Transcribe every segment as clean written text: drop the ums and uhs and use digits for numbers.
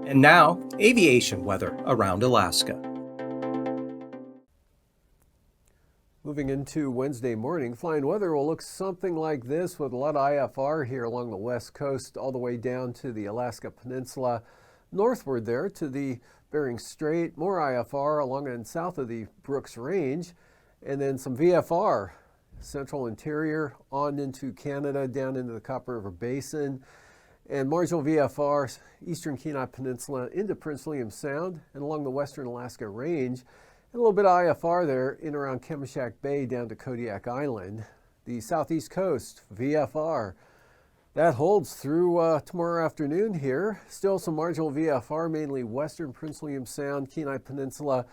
And now, aviation weather around Alaska. Moving into Wednesday morning, flying weather will look something like this with a lot of IFR here along the west coast all the way down to the Alaska Peninsula, northward there to the Bering Strait, more IFR along and south of the Brooks Range, and then some VFR, central interior on into Canada, down into the Copper River Basin, and marginal VFR, eastern Kenai Peninsula into Prince William Sound and along the western Alaska Range. And a little bit of IFR there in around Kamishak Bay down to Kodiak Island. The southeast coast, VFR. That holds through tomorrow afternoon here. Still some marginal VFR, mainly western Prince William Sound, Kenai Peninsula,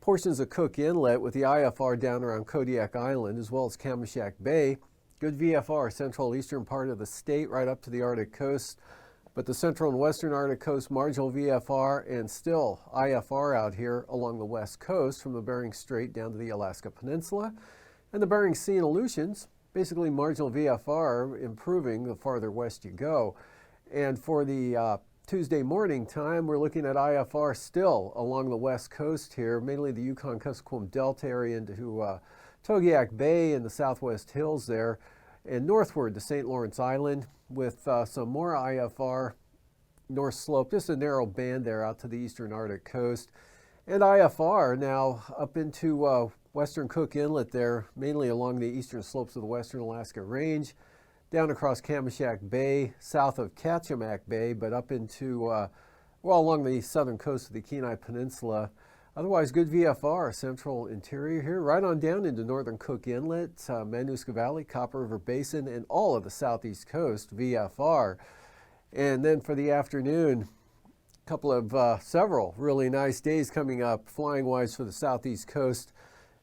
portions of Cook Inlet with the IFR down around Kodiak Island as well as Kamishak Bay. Good VFR, central eastern part of the state right up to the Arctic coast. But the central and western Arctic coast, marginal VFR and still IFR out here along the west coast from the Bering Strait down to the Alaska Peninsula. And the Bering Sea and Aleutians, basically marginal VFR improving the farther west you go. And for the Tuesday morning time, we're looking at IFR still along the west coast here, mainly the Yukon-Kuskokwim Delta area into Togiak Bay and the southwest hills there, and northward to St. Lawrence Island with some more IFR north slope, just a narrow band there out to the eastern Arctic coast. And IFR now up into western Cook Inlet there, mainly along the eastern slopes of the western Alaska Range, down across Kamishak Bay, south of Kachemak Bay, but up into, well, along the southern coast of the Kenai Peninsula. Otherwise, good VFR, central interior here, right on down into northern Cook Inlet, Manuska Valley, Copper River Basin, and all of the southeast coast, VFR. And then for the afternoon, a couple of several really nice days coming up, flying-wise for the southeast coast,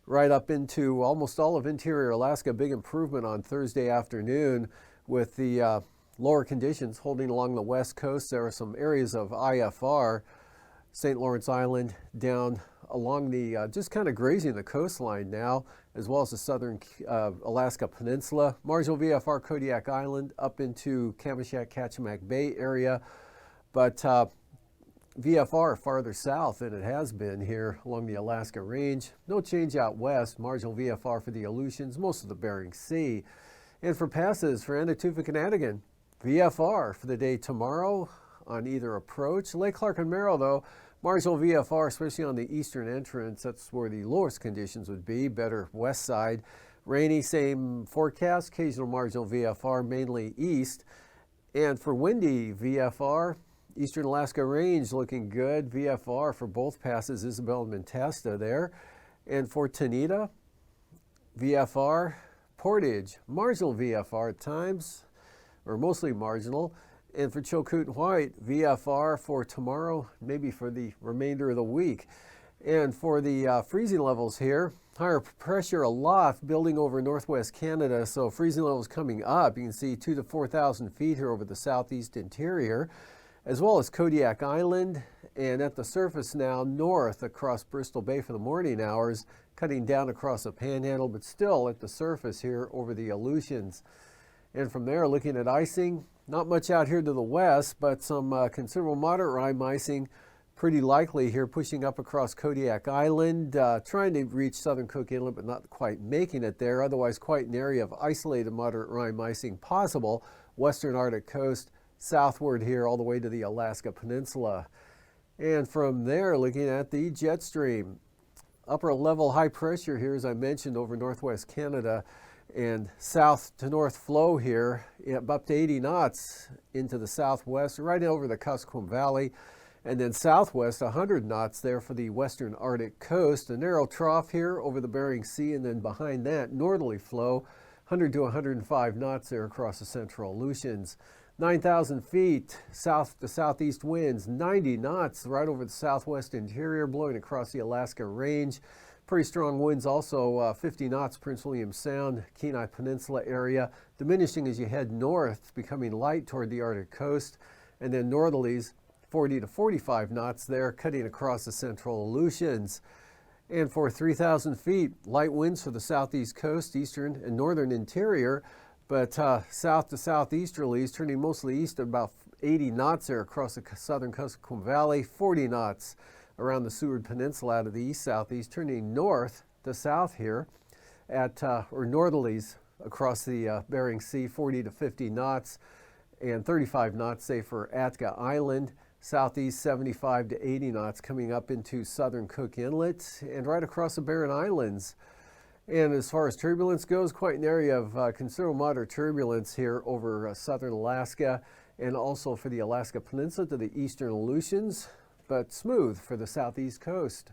right up into almost all of interior Alaska. Big improvement on Thursday afternoon with the lower conditions holding along the west coast. There are some areas of IFR, St. Lawrence Island down along the, just kind of grazing the coastline now, as well as the southern Alaska Peninsula. Marginal VFR Kodiak Island up into Kamishak, Kachemak Bay area, but VFR farther south than it has been here along the Alaska Range. No change out west, marginal VFR for the Aleutians, most of the Bering Sea. And for passes for Anatufik and Atigan, VFR for the day tomorrow on either approach. Lake Clark and Merrill, though, marginal VFR, especially on the eastern entrance. That's where the lowest conditions would be, better west side. Rainy, same forecast, occasional marginal VFR, mainly east. And for windy VFR, eastern Alaska Range looking good. VFR for both passes, Isabel and Mentasta there. And for Tanita, VFR, Portage, marginal VFR at times, or mostly marginal. And for Chilkoot and White, VFR for tomorrow, maybe for the remainder of the week. And for the freezing levels here, higher pressure aloft building over northwest Canada, so freezing levels coming up. You can see 2,000 to 4,000 feet here over the southeast interior, as well as Kodiak Island, and at the surface now north across Bristol Bay for the morning hours, cutting down across the Panhandle, but still at the surface here over the Aleutians. And from there, looking at icing, not much out here to the west, but some considerable moderate rime icing pretty likely here, pushing up across Kodiak Island, trying to reach southern Cook Inlet, but not quite making it there. Otherwise, quite an area of isolated moderate rime icing possible. Western Arctic coast, southward here all the way to the Alaska Peninsula. And from there, looking at the jet stream, upper level high pressure here, as I mentioned, over northwest Canada, and south to north flow here, up to 80 knots into the southwest, right over the Kuskokwim Valley, and then southwest 100 knots there for the western Arctic coast. A narrow trough here over the Bering Sea, and then behind that, northerly flow, 100 to 105 knots there across the central Aleutians. 9,000 feet, south to southeast winds, 90 knots right over the southwest interior, blowing across the Alaska Range. Pretty strong winds also, 50 knots, Prince William Sound, Kenai Peninsula area, diminishing as you head north, becoming light toward the Arctic coast, and then northerlies, 40 to 45 knots there, cutting across the central Aleutians. And for 3,000 feet, light winds for the southeast coast, eastern and northern interior, but south to southeasterlies, turning mostly east at about 80 knots there across the southern Kuskokwim Valley, 40 knots around the Seward Peninsula out of the east-southeast, turning north to south here at, or northerlies across the Bering Sea, 40 to 50 knots, and 35 knots, say, for Atka Island. Southeast 75 to 80 knots coming up into southern Cook Inlet and right across the Barren Islands. And as far as turbulence goes, quite an area of considerable moderate turbulence here over southern Alaska and also for the Alaska Peninsula to the eastern Aleutians, but smooth for the southeast coast.